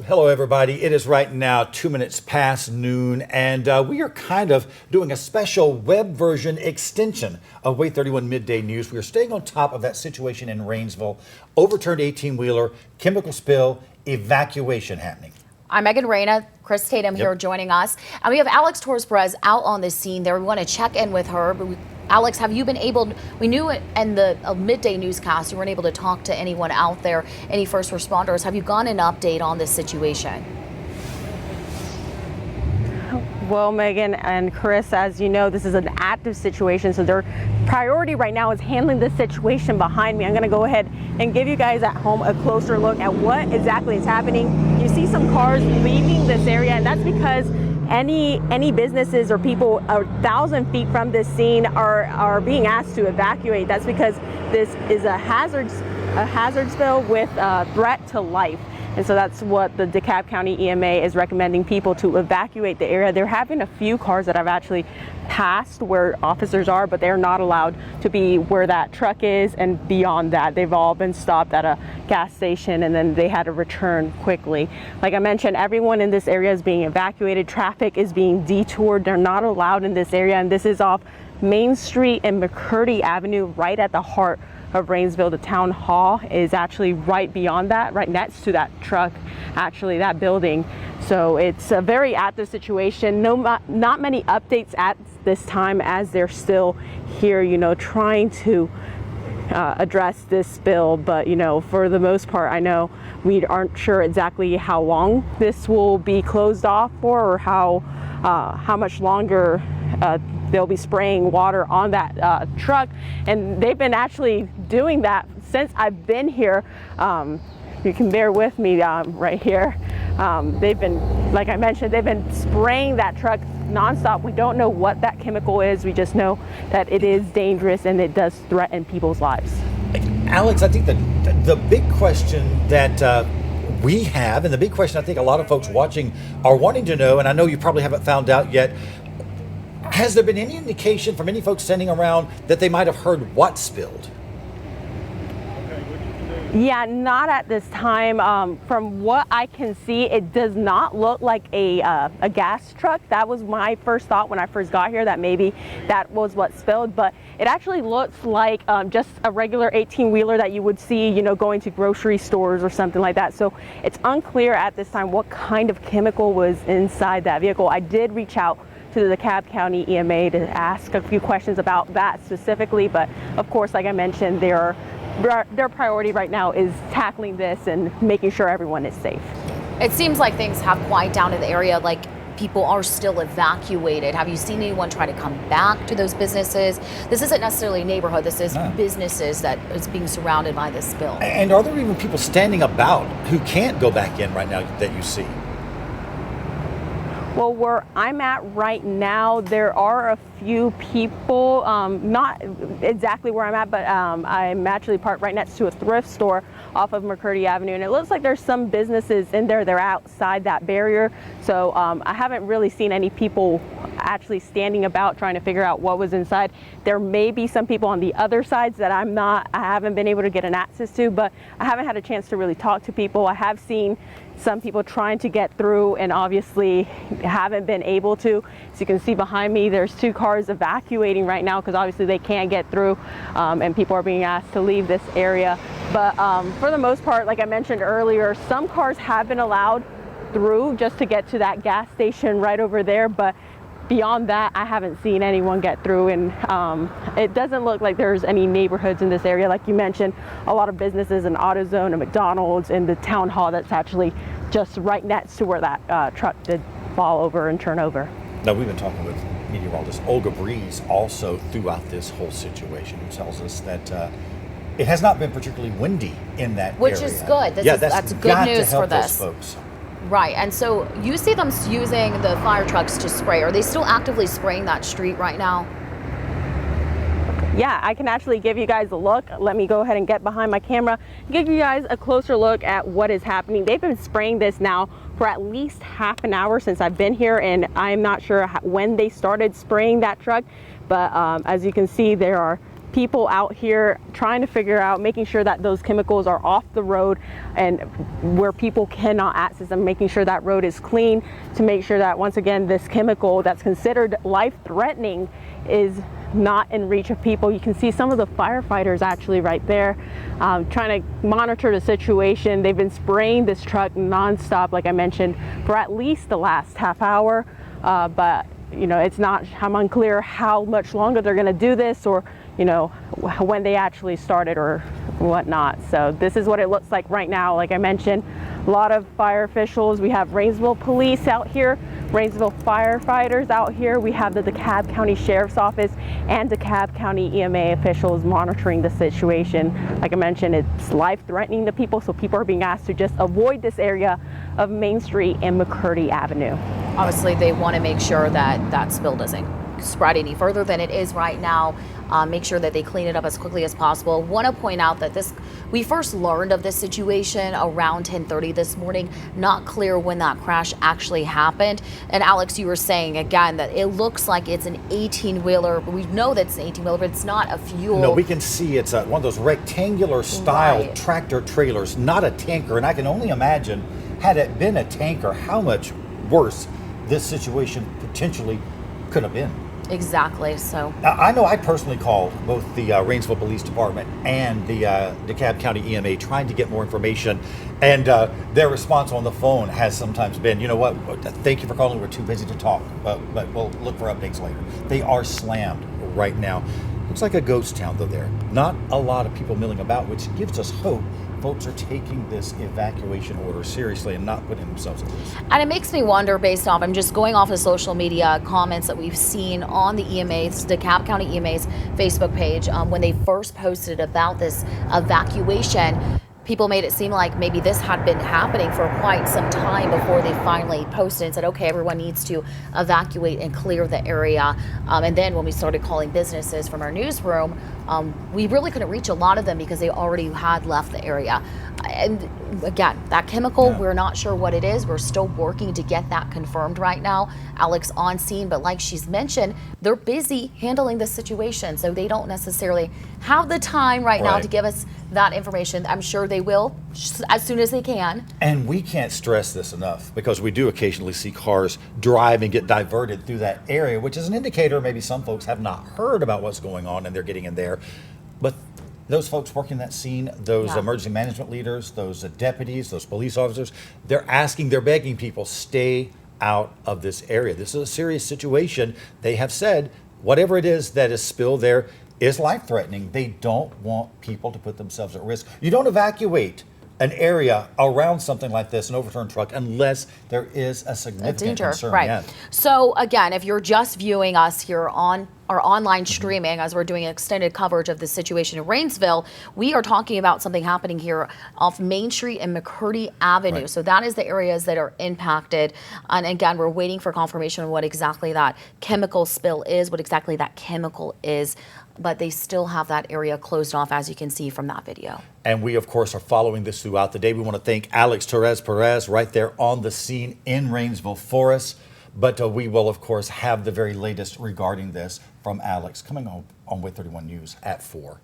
Hello, everybody. It is right now 2 minutes past noon, and we are kind of doing a special web version extension of Way 31 Midday News. We are staying on top of that situation in Rainsville, overturned 18-wheeler, chemical spill, evacuation happening. I'm Megan Reyna, Chris Tatum here joining us. And we have Alex Torres-Perez out on the scene there. We want to check in with her. Alex, have you been able, we knew in the midday newscast you weren't able to talk to anyone out there, any first responders. Have you gotten an update on this situation? Well, Megan and Chris, as you know, this is an active situation, so their priority right now is handling the situation behind me. I'm going to go ahead and give you guys at home a closer look at what exactly is happening. You see some cars leaving this area, and that's because any businesses or people 1,000 feet from this scene are being asked to evacuate. That's because this is a hazard spill with a threat to life. And so that's what the DeKalb County EMA is recommending people to evacuate the area. They're having a few cars that have actually passed where officers are, but they're not allowed to be where that truck is and beyond that. They've all been stopped at a gas station and then they had to return quickly. Like I mentioned, everyone in this area is being evacuated. Traffic is being detoured. They're not allowed in this area, and this is off Main Street and McCurdy Avenue, right at the heart of Rainsville. The town hall is actually right beyond that, right next to that truck, actually, that building. So it's a very active situation. Not many updates at this time, as they're still here, trying to address this spill. But, for the most part, I know we aren't sure exactly how long this will be closed off for, or how much longer they'll be spraying water on that truck. And they've been actually doing that since I've been here. You can bear with me right here. They've been, like I mentioned, they've been spraying that truck nonstop. We don't know what that chemical is. We just know that it is dangerous and it does threaten people's lives. Alex, I think the big question that we have, and the big question I think a lot of folks watching are wanting to know, and I know you probably haven't found out yet, has there been any indication from any folks standing around that they might have heard what spilled? Yeah, not at this time. From what I can see, it does not look like a gas truck. That was my first thought when I first got here, that maybe that was what spilled. But it actually looks like just a regular 18-wheeler that you would see, going to grocery stores or something like that. So it's unclear at this time what kind of chemical was inside that vehicle. I did reach out to the DeKalb County EMA to ask a few questions about that specifically, but of course, like I mentioned, their priority right now is tackling this and making sure everyone is safe. It seems like things have quieted down in the area, like people are still evacuated. Have you seen anyone try to come back to those businesses? This isn't necessarily a neighborhood, this is businesses that is being surrounded by this spill. And are there even people standing about who can't go back in right now that you see? Well, where I'm at right now, there are a few people, not exactly where I'm at, but I'm actually parked right next to a thrift store off of McCurdy Avenue, and it looks like there's some businesses in there. They're outside that barrier, so I haven't really seen any people actually standing about trying to figure out what was inside. There may be some people on the other sides that I haven't been able to get an access to, but I haven't had a chance to really talk to people. I have seen some people trying to get through and obviously haven't been able to. As you can see behind me, there's 2 cars evacuating right now because obviously they can't get through, and people are being asked to leave this area. But for the most part, like I mentioned earlier, some cars have been allowed through just to get to that gas station right over there, but beyond that, I haven't seen anyone get through, and it doesn't look like there's any neighborhoods in this area. Like you mentioned, a lot of businesses, an AutoZone, a McDonald's, and the town hall that's actually just right next to where that truck did fall over and turn over. Now, we've been talking with meteorologist Olga Breeze also throughout this whole situation, who tells us that it has not been particularly windy in that area. Which is good. That's good news for this. Folks. Right, and so you see them using the fire trucks to spray. Are they still actively spraying that street right now? Yeah, I can actually give you guys a look. Let me go ahead and get behind my camera and give you guys a closer look at what is happening. They've been spraying this now for at least half an hour since I've been here, and I'm not sure when they started spraying that truck, but as you can see, there are people out here trying to figure out, making sure that those chemicals are off the road and where people cannot access them, making sure that road is clean, to make sure that, once again, this chemical that's considered life-threatening is not in reach of people. You can see some of the firefighters actually right there trying to monitor the situation. They've been spraying this truck nonstop, like I mentioned, for at least the last half hour, but you know, it's not, I'm unclear how much longer they're going to do this, or you know, when they actually started or whatnot. So this is what it looks like right now. Like I mentioned, a lot of fire officials. We have Rainsville police out here, Rainsville firefighters out here. We have the DeKalb County Sheriff's Office and DeKalb County EMA officials monitoring the situation. Like I mentioned, it's life-threatening to people, so people are being asked to just avoid this area of Main Street and McCurdy Avenue. Obviously, they want to make sure that that spill doesn't spread any further than it is right now. Make sure that they clean it up as quickly as possible. Want to point out that we first learned of this situation around 10:30 this morning. Not clear when that crash actually happened. And Alex, you were saying again that it looks like it's an 18-wheeler, but we know that's an 18-wheeler, but it's not a fuel. No, we can see it's one of those rectangular style Right. tractor trailers, not a tanker. And I can only imagine, had it been a tanker, how much worse this situation potentially could have been. Exactly. So Now, I know I personally called both the Rainsville Police Department and the DeKalb County EMA trying to get more information, and their response on the phone has sometimes been, you know what, thank you for calling, we're too busy to talk, but we'll look for updates later. They are slammed right now. Looks like a ghost town though there. Not a lot of people milling about, which gives us hope folks are taking this evacuation order seriously and not putting themselves at risk. And it makes me wonder, based off, I'm just going off of social media comments that we've seen on the EMA's, DeKalb County EMA's Facebook page, when they first posted about this evacuation. People made it seem like maybe this had been happening for quite some time before they finally posted and said, okay, everyone needs to evacuate and clear the area. And then when we started calling businesses from our newsroom, we really couldn't reach a lot of them because they already had left the area. And again, that chemical, we're not sure what it is. We're still working to get that confirmed right now. Alex on scene, but like she's mentioned, they're busy handling the situation, so they don't necessarily have the time right now to give us that information. I'm sure they will as soon as they can. And we can't stress this enough, because we do occasionally see cars drive and get diverted through that area, which is an indicator maybe some folks have not heard about what's going on and they're getting in there. But those folks working that scene, those emergency management leaders, those deputies, those police officers, they're begging people, stay out of this area. This is a serious situation. They have said whatever it is that is spilled there is life-threatening. They don't want people to put themselves at risk. You don't evacuate an area around something like this, an overturned truck, unless there is a significant Danger, concern. right? Yeah. So again, if you're just viewing us here on our online streaming, as we're doing extended coverage of the situation in Rainsville, we are talking about something happening here off Main Street and McCurdy Avenue. Right. So that is the areas that are impacted. And again, we're waiting for confirmation on what exactly that chemical spill is, what exactly that chemical is. But they still have that area closed off, as you can see from that video. And we, of course, are following this throughout the day. We want to thank Alex Perez right there on the scene in Rainsville for us. But we will, of course, have the very latest regarding this from Alex coming on Wave 31 News at 4.